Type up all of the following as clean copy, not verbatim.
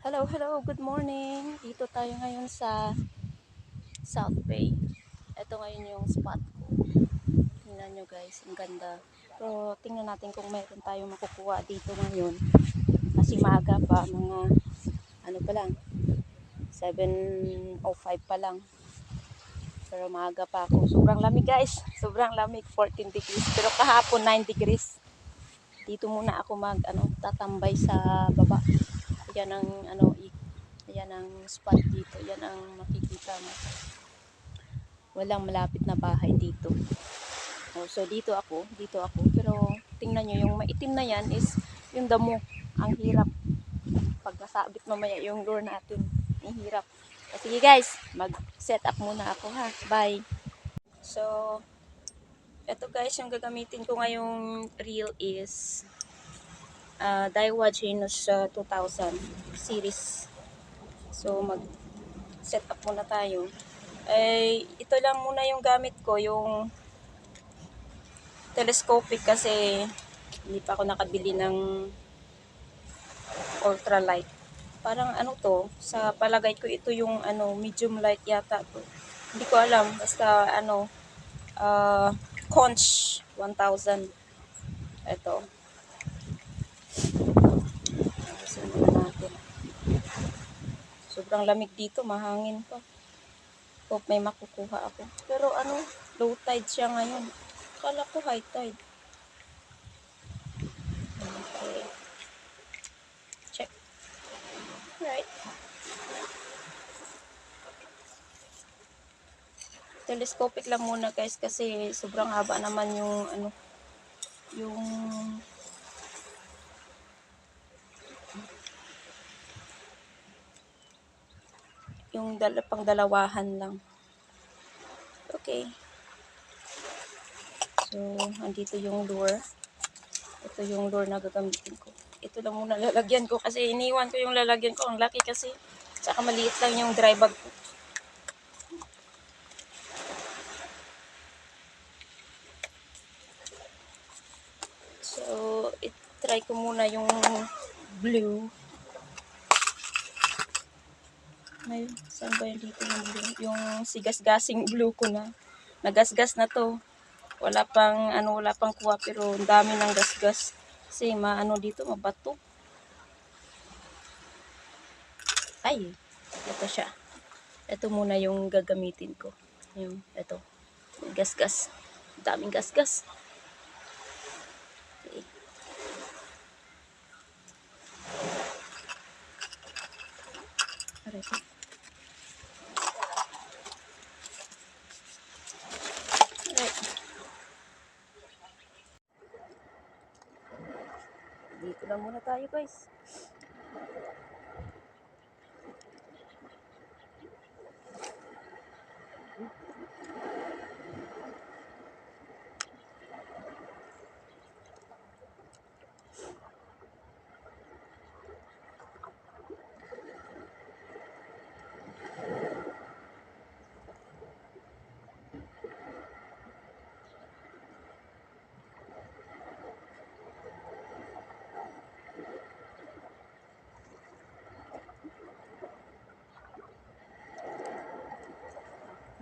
Hello, hello, good morning. Dito tayo ngayon sa South Bay. Ito ngayon yung spot ko. Tingnan nyo guys, ang ganda. Pero tingnan natin kung meron tayong makukuha dito ngayon. Kasi maaga pa, mga ano pa lang, 7:05 pa lang. Pero maaga pa ako. Sobrang lamig guys. Sobrang lamig, 14 degrees. Pero kahapon 9 degrees. Dito muna ako tatambay sa baba. Yan ang yan ang spot dito. Yan ang makikita mo. Walang malapit na bahay dito. Oh, so dito ako. Pero tingnan nyo, yung maitim na yan is yung damo. Ang hirap. Pag nasabit mamaya yung lure natin. Ang hirap. Sige guys, mag-set up muna ako ha. Bye. So, eto guys, yung gagamitin ko ngayong reel is Daiwa Genus 2000 series. So, mag-set up muna tayo. Ito lang muna yung gamit ko, yung telescopic kasi hindi pa ako nakabili ng ultralight. Parang ano to, sa palagay ko ito yung medium light yata to. Hindi ko alam, basta Conch 1000. Ito. Sunan natin. Sobrang lamig dito, mahangin pa. Hope may makukuha ako. Pero low tide siya ngayon. Kala ko high tide. Okay. Check. Right. Telescopic lang muna guys kasi sobrang haba naman yung pangdalawahan lang. Okay. So, andito yung lure. Ito yung lure na gagamitin ko. Ito lang muna lalagyan ko kasi iniwan ko yung lalagyan ko. Ang laki kasi. Tsaka maliit lang yung dry bag ko. So, try ko muna yung blue. Ay, saan ba yun dito yung blue? Yung sigas-gasing blue ko na. Nagasgas na to. Wala pang kuha pero ang dami ng gasgas. Kasi dito, mabato. Ay, ito siya. Ito muna yung gagamitin ko. Ito. Gasgas. Daming gasgas. Okay. Alright. Dito lang muna tayo guys.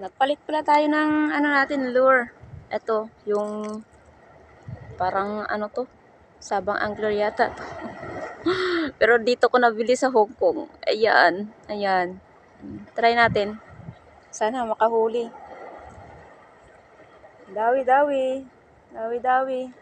Nagpalit pala tayo ng natin lure. Ito, yung parang Sabang Angler yata. Pero dito ko nabili sa Hong Kong. Ayan, ayan. Try natin. Sana makahuli. Dawi-dawi. Dawi-dawi.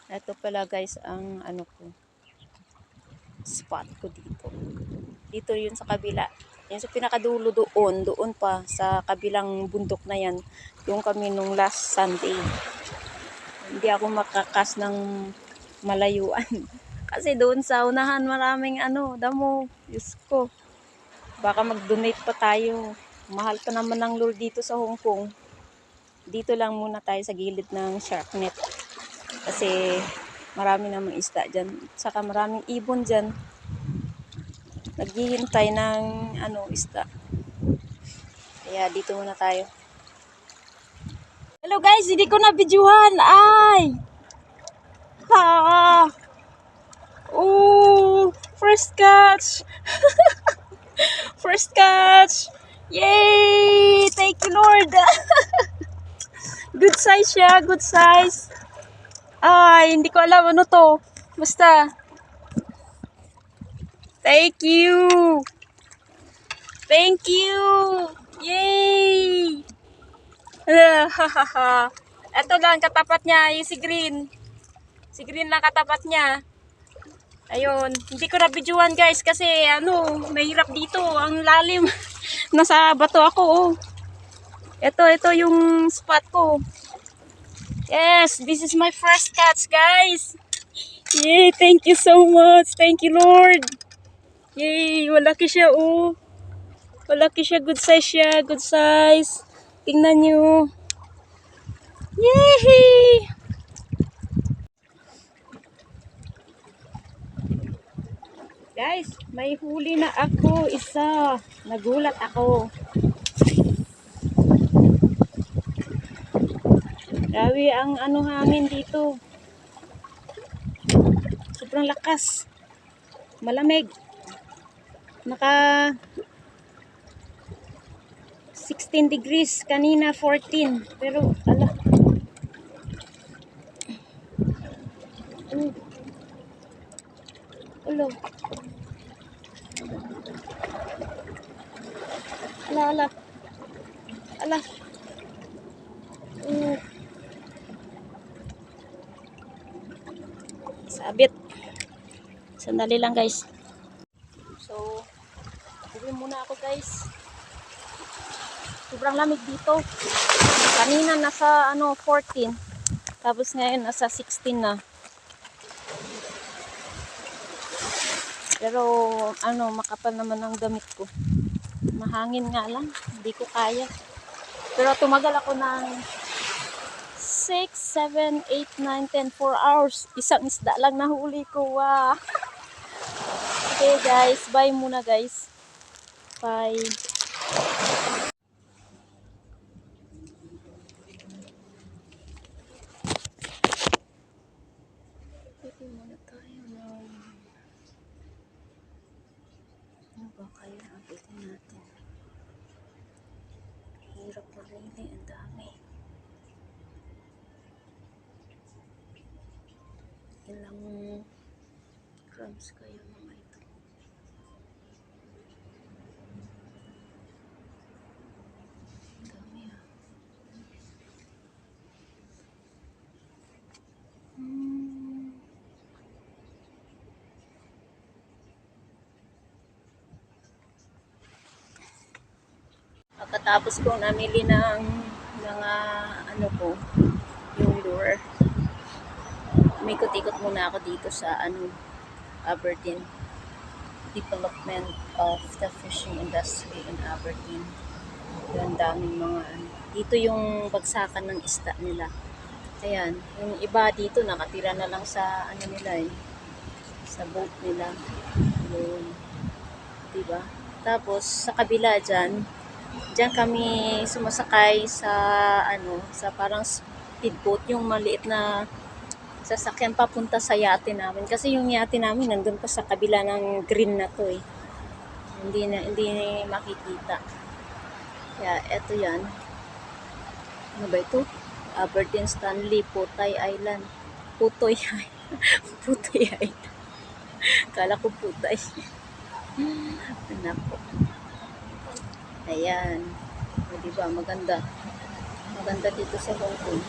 Ito pala guys ang ano ko, spot ko dito. Dito yun sa kabila. Yan sa pinakadulo doon, doon pa sa kabilang bundok na yan. Yung kami nung last Sunday. Hindi ako makakas ng malayuan. Kasi doon sa unahan maraming ano, damo. Diyos ko. Baka mag-donate pa tayo. Mahal pa naman ng lure dito sa Hong Kong. Dito lang muna tayo sa gilid ng shark net. Kasi marami namang isda dyan. Saka maraming ibon dyan. Naghihintay ng ano, isda. Kaya dito muna tayo. Hello guys, hindi ko na videohan. Ay! Ha! Oh! First catch! First catch! Yay! Thank you Lord! Good size siya, good size. Ay, hindi ko alam ano to. Basta. Thank you! Thank you! Yay! Ito lang katapat niya, yung si Green. Si Green lang katapat niya. Ayun, hindi ko na videoan guys kasi ano, mahirap dito, ang lalim. Nasa bato ako oh. Ito yung spot ko. Yes, this is my first catch guys. Yay, thank you so much. Thank you Lord. Yay, malaki siya oh. Malaki siya, good size siya, good size. Tingnan nyo. Yay! Guys, may huli na ako isa. Nagulat ako. Grabe ang ano hangin dito. Sobrang lakas. Malamig. Naka 16 degrees. Kanina 14. Pero, ala. Ulo. Ala. Ala. Sabit. Sandali lang guys. So, uwi muna ako guys. Sobrang lamig dito. Kanina nasa ano 14. Tapos ngayon nasa 16 na. Pero ano, makapal naman ang damit ko. Mahangin nga lang, hindi ko kaya. Pero tumagal ako ng 6, 7, 8, 9, 10, 4 hours. Isang isda lang nahuli ko. Wow. Okay guys, bye muna guys. Bye. Pwede muna tayo ng ano ba kaya abitin natin. Hirap na rin eh, ang dami. Ilang grams kaya mga ito. Dami ah. Pagkatapos kong namili ng mga ano ko, yung lure. Umikot-ikot muna ako dito sa ano, Aberdeen. Development of the fishing industry in Aberdeen. Yung daming mga ano. Dito yung bagsakan ng isda nila. Ayan, yung iba dito nakatira na lang sa ano nila eh, sa boat nila. Yun. Diba? Tapos sa kabila diyan kami sumasakay sa ano, sa parang speedboat, yung maliit na sasakyan papunta sa yate namin. Kasi yung yate namin nandun pa sa kabila ng green na to eh. Hindi makikita. Kaya eto yan. Ano ba ito? Aberdeen Stanley Putay Island. Putoy Island. Putoy Island. Kala ko putay. Nako. Ayan. O, diba? Maganda. Maganda dito sa Hong Kong.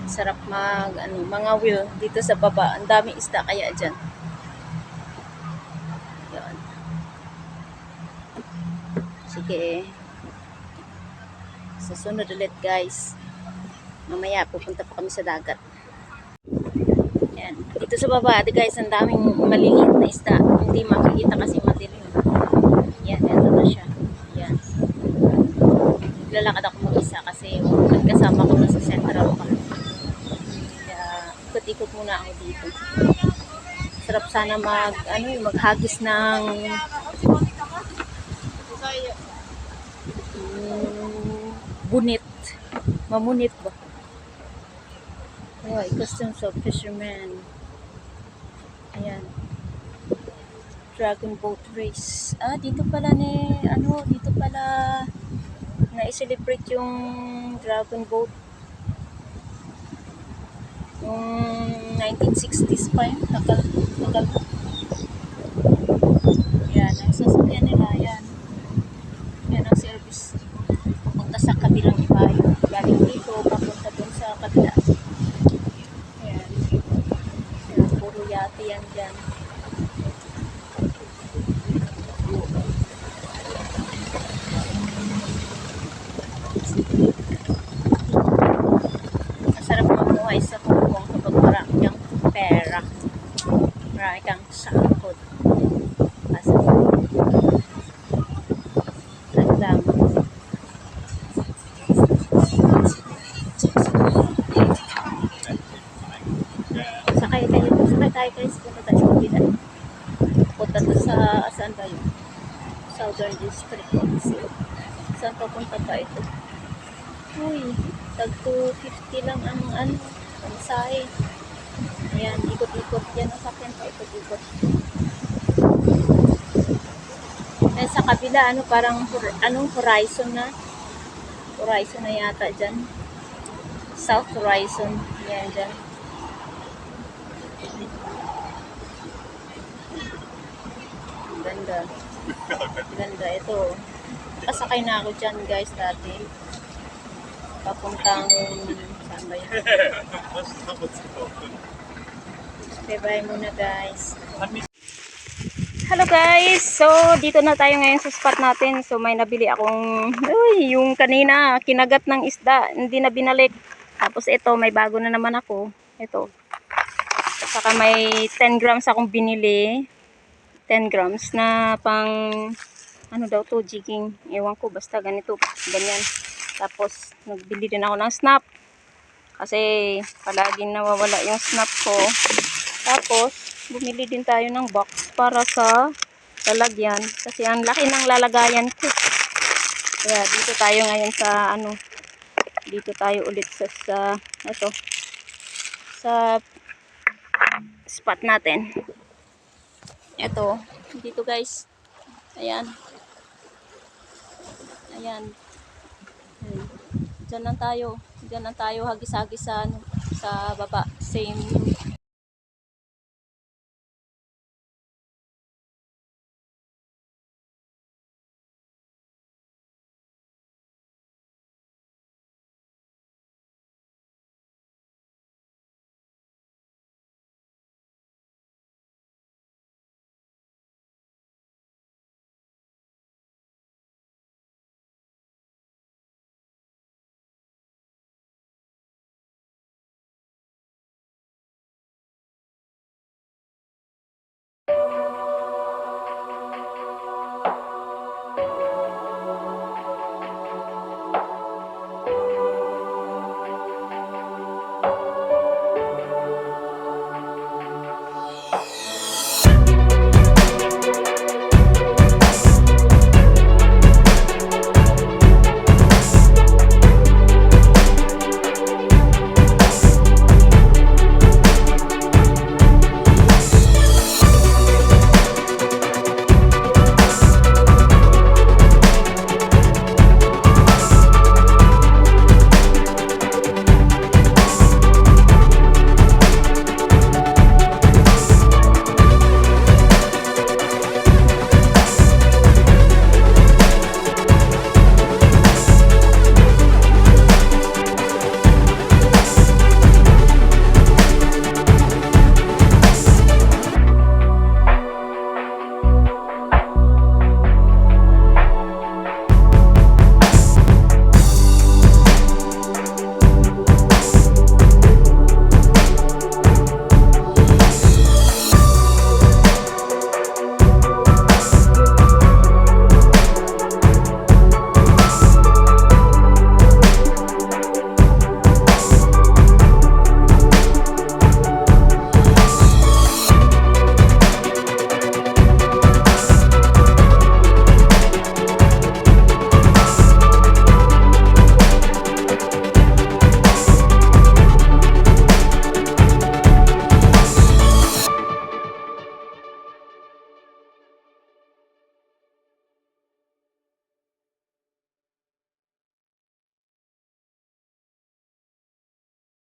Sarap mga wheel dito sa baba. Ang dami isda kaya dyan. Yan. Sige. Sa sunod ulit guys. Mamaya pupunta pa kami sa dagat. Yan. Dito sa baba, guys, ang daming maliliit na isda. Hindi makikita kasi madilim. Yan, ito na siya. Yan. Lalakad ako mag-isa kasi kasama ko na sa Central Park. Kaya, ikot-ikot muna ako dito. Sarap sana maghagis ng bunit. Mamunit ba? Oh, customs of fishermen. Ayan. Dragon boat race. Dito pala dito pala na-celebrate yung dragon boat. Yung 1960s pa yun. Tagal. Ayan, ang sasakyan nila. Ayan. Ayan ang service. Papunta sa kabilang ibayo. Galing dito, papunta dun sa kabila. Ayan. Ayan, puro yate yan dyan. Masarap mamuhay sa Hong Kong kapag marami kang pera. Marami kang sahod. Lang. Sakay tayo guys. Punta tayo sa kabila. Punta to sa saan ba yun? Southern District. Saan papunta pa ito? Uy, tag 250 lang ang pamasahe. Ayan, ikot-ikot. Yan ang sakyan pa, ikot-ikot. Eh, sa kabila, parang horizon na. Horizon na yata dyan. South Horizon. Yan dyan. Ganda. Ganda. Ito. Kasakay na ako dyan guys dati. Papuntang saan ba yan? Okay, bye muna guys. Hello guys! So, dito na tayo ngayon sa spot natin. So, may nabili akong, yung kanina, kinagat ng isda. Hindi na binalik. Tapos ito, may bago na naman ako. Ito. Saka may 10 grams akong binili. 10 grams na pang, jigging. Ewan ko, basta ganito. Ganyan. Tapos, nagbili din ako ng snap. Kasi, palaging nawawala yung snap ko. Tapos, bumili din tayo ng box para sa lalagyan. Kasi ang laki ng lalagayan ko. Kaya dito tayo ngayon sa dito tayo ulit sa spot natin. Ito, dito guys. Ayan. Ayan. Diyan lang tayo hagis-hagis sa baba. Same